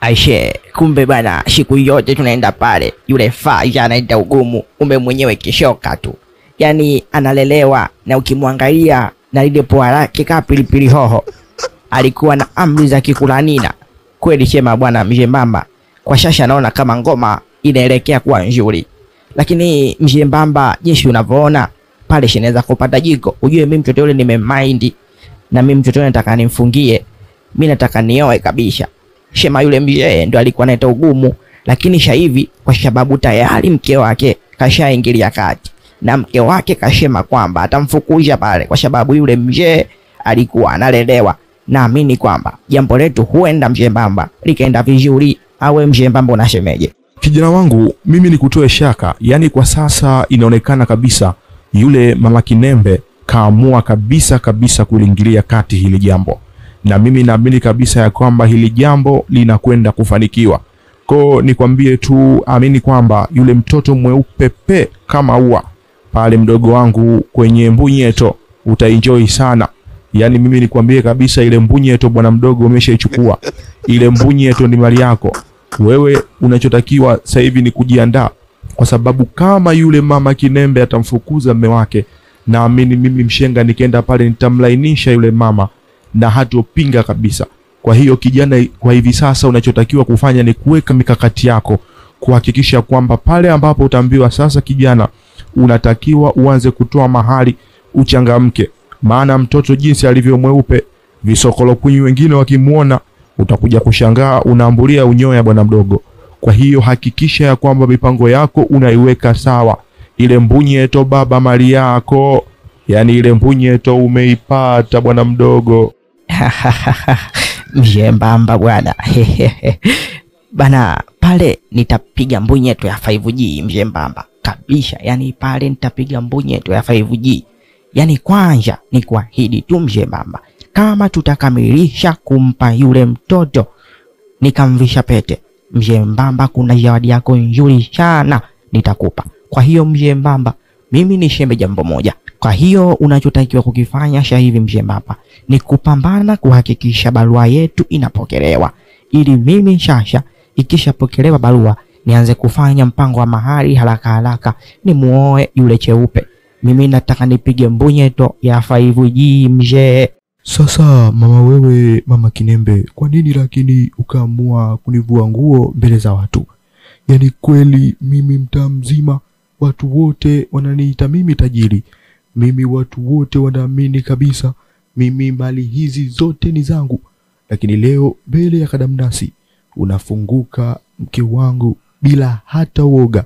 Aishe, kumbe bana siku yote tunaenda pale, yule Faisal anaita ugumu, kumbe mwenyewe kishoka tu. Yani analelewa na ukimwangalia na lile poa lake kama pilipili hoho. Alikuwa na amri za kikulanina. Kweli sema bwana Mjembamba, kwa shasha naona kama ngoma inaelekea kuwa nzuri. Lakini Mjembamba, jinsi unavyoona pale sheneza kupata jiko, ujue mimi mtoto yule nimemind na mimi mtoto yule nataka nimfungie. Mimi nataka nioe kabisa. Shema yule mzee ndo alikuwa anaita ugumu, lakini sasa hivi kwa sababu tayari mke wake kashaingilia kati na mke wake kashema kwamba atamfukuza pale kwa sababu yule mzee alikuwa analelewa. Naamini kwamba jambo letu huenda Mjembamba likaenda vizuri. Awe Mjembamba unashemeje? Kijana wangu, mimi nikutoe shaka, yani kwa sasa inaonekana kabisa yule mama Kinembe kaamua kabisa kuingilia kati hili jambo. Na mimi naamini kabisa ya kwamba hili jambo linakwenda kufanikiwa. Kwa nikwambie tu, amini kwamba yule mtoto mweupe pe kama ua pale, mdogo wangu, kwenye mbunyeto utaenjoy sana. Yani mimi nikwambie kabisa, ile mbunyeto bwana mdogo umeshaichukua. Ile mbunyeto ni mali yako. Wewe unachotakiwa sasa hivi ni kujiandaa, kwa sababu kama yule mama Kinembe atamfukuza mume wake, naamini mimi Mshenga nikienda pale nitamlainisha yule mama na hatopinga kabisa. Kwa hiyo kijana, kwa hivi sasa unachotakiwa kufanya ni kuweka mikakati yako, kuhakikisha kwamba pale ambapo utaambiwa sasa kijana unatakiwa uanze kutoa mahali, uchangamke. Maana mtoto jinsi alivyo mweupe, visokolo kunyi wengine wakimuona utakuja kushangaa unaambulia unyoya bwana mdogo. Kwa hiyo hakikisha ya kwamba mipango yako unaiweka sawa. Ile mbunyeto baba mali yako, yani ile mbunyeto umeipata bwana mdogo. Mjembamba bwana. Bana pale nitapiga mbunyeto ya 5G Mjembamba kabisa. Yani pale nitapiga mbunyeto ya 5G. Yani kwanza ni kuahidi tu Mjembamba, kama tutakamilisha kumpa yule mtoto nikamvisha pete Mjembamba, kuna zawadi yako nzuri sana nitakupa. Kwa hiyo Mjembamba, mimi nishembe jambo moja. Kwa hiyo unachotakiwa kukifanya sasa hivi Mjembamba ni kupambana kuhakikisha barua yetu inapokelewa, ili mimi sasa ikishapokelewa barua nianze kufanya mpango wa mahali haraka ni muoe yule cheupe. Mimi nataka nipige mbunyeto ya 5G mzee. Sasa mama wewe, mama Kinembe, kwa nini lakini ukaamua kunivua nguo mbele za watu? Yani kweli mimi mtaa mzima watu wote wananiita mimi tajiri. Mimi watu wote wanaamini kabisa mimi mali hizi zote ni zangu. Lakini leo mbele ya kadamnasi unafunguka mke wangu bila hata uoga.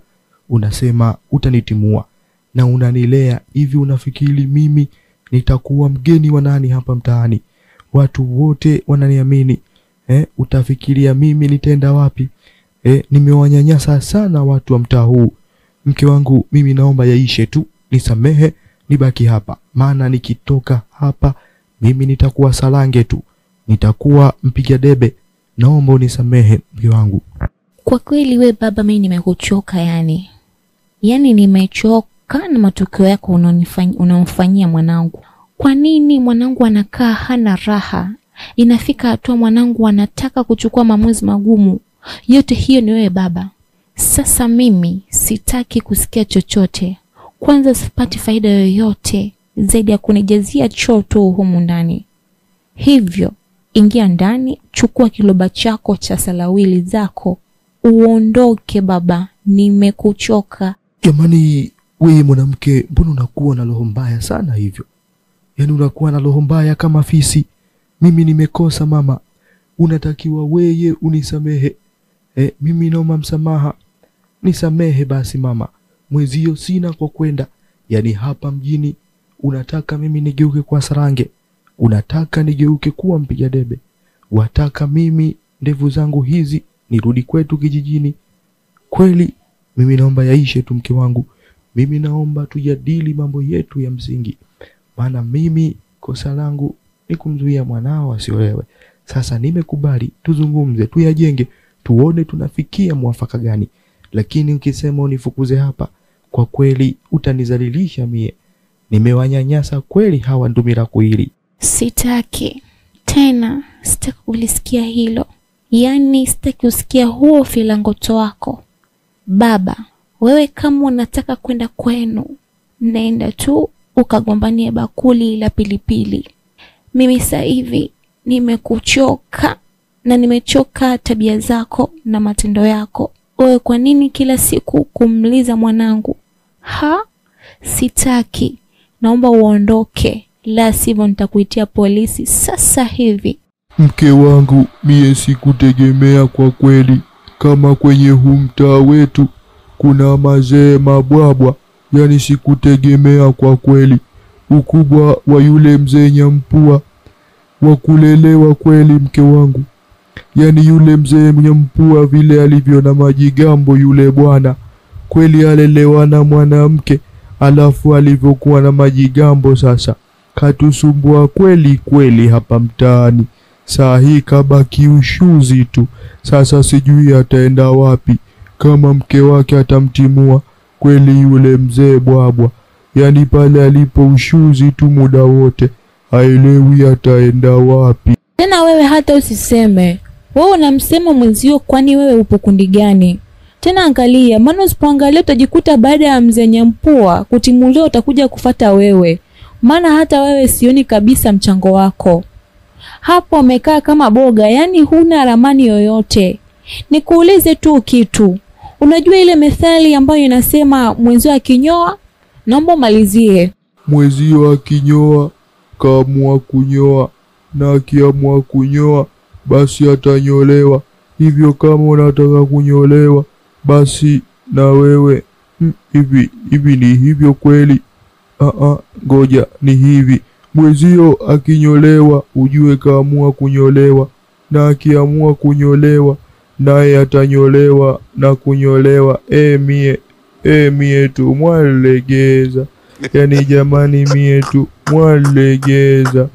Unasema utanitimua na unanilea hivi. Unafikiri mimi nitakuwa mgeni wa nani hapa mtaani? Watu wote wananiamini. Utafikiria mimi nitaenda wapi? Nimewanyanyasa sana watu wa mtaa huu. Mke wangu, mimi naomba yaishe tu, nisamehe, nibaki hapa. Maana nikitoka hapa mimi nitakuwa salange tu, nitakuwa mpiga debe. Naomba unisamehe mke wangu. Kwa kweli we baba, mimi nimekuchoka yani nimechoka na matukio yako unamfanyia mwanangu. Kwa nini mwanangu anakaa hana raha? Inafika hatua mwanangu anataka kuchukua maamuzi magumu. Yote hiyo ni wewe baba. Sasa mimi sitaki kusikia chochote. Kwanza sipati faida yoyote zaidi ya kunijazia choo tu humu ndani. Hivyo ingia ndani, chukua kiloba chako cha salawili zako, uondoke baba, nimekuchoka. Jamani, wewe mwanamke, mbona unakuwa na roho mbaya sana hivyo? Yani unakuwa na roho mbaya kama fisi. Mimi nimekosa mama, unatakiwa wewe unisamehe. Mimi naomba msamaha. Nisamehe basi mama. Mwezio sina kwa kwenda. Yani hapa mjini unataka mimi nigeuke kwa sarange, unataka nigeuke kuwa mpiga debe, wataka mimi ndevu zangu hizi nirudi kwetu kijijini. Kweli mimi naomba yaishe tu mke wangu. Mimi naomba tujadili mambo yetu ya msingi. Maana mimi kosa langu ni kumzuia mwanao asiolewe. Sasa nimekubali, tuzungumze, tuyajenge, tuone tunafikia mwafaka gani. Lakini ukisema unifukuze hapa, kwa kweli utanizalilisha mie. Nimewanyanyasa kweli hawa ndumira kuili. Sitaki tena, sitaki kulisikia hilo. Yaani sitaki usikia huo filangoto wako. Baba, wewe kama unataka kwenda kwenu, nenda tu ukagombanie bakuli la pilipili. Mimi sasa hivi nimekuchoka na nimechoka tabia zako na matendo yako. Wewe kwa nini kila siku kumliza mwanangu? Sitaki. Naomba uondoke, la sivyo nitakuitia polisi sasa hivi. Mke wangu, mie sikutegemea kwa kweli. Kama kwenye huu mtaa wetu kuna mazee mabwabwa, yani sikutegemea kwa kweli. Ukubwa wa yule mzee Nyampua wa kulelewa kweli mke wangu. Yani yule mzee Nyampua vile alivyo na majigambo yule bwana, kweli alelewana mwanamke, alafu alivyokuwa na majigambo sasa katusumbua kweli kweli hapa mtaani. Saa hii kabaki ushuzi tu. Sasa sijui ataenda wapi, kama mke wake atamtimua kweli yule mzee bwabwa. Yani pale alipo ushuzi tu muda wote, haelewi ataenda wapi. Tena wewe hata usiseme. Wewe unamsema mwenzio, kwani wewe upo kundi gani? Tena angalia, maana usipoangalia utajikuta baada ya mzee Nyampua kutimuliwa utakuja kufata wewe. Maana hata wewe sioni kabisa mchango wako. Hapo umekaa kama boga, yani huna ramani yoyote. Nikuulize tu kitu. Unajua ile methali ambayo inasema mwenzio akinyoa? Naomba malizie. Mwenzio akinyoa kaamua kunyoa, na akiamua kunyoa basi atanyolewa. Hivyo kama unataka kunyolewa basi na wewe hivi ni hivyo kweli? Ngoja ni hivi. Mwenzio akinyolewa ujue kaamua kunyolewa, na akiamua kunyolewa naye atanyolewa na kunyolewa. Mie tu mwalegeza. Yani jamani, mie tu mwalegeza.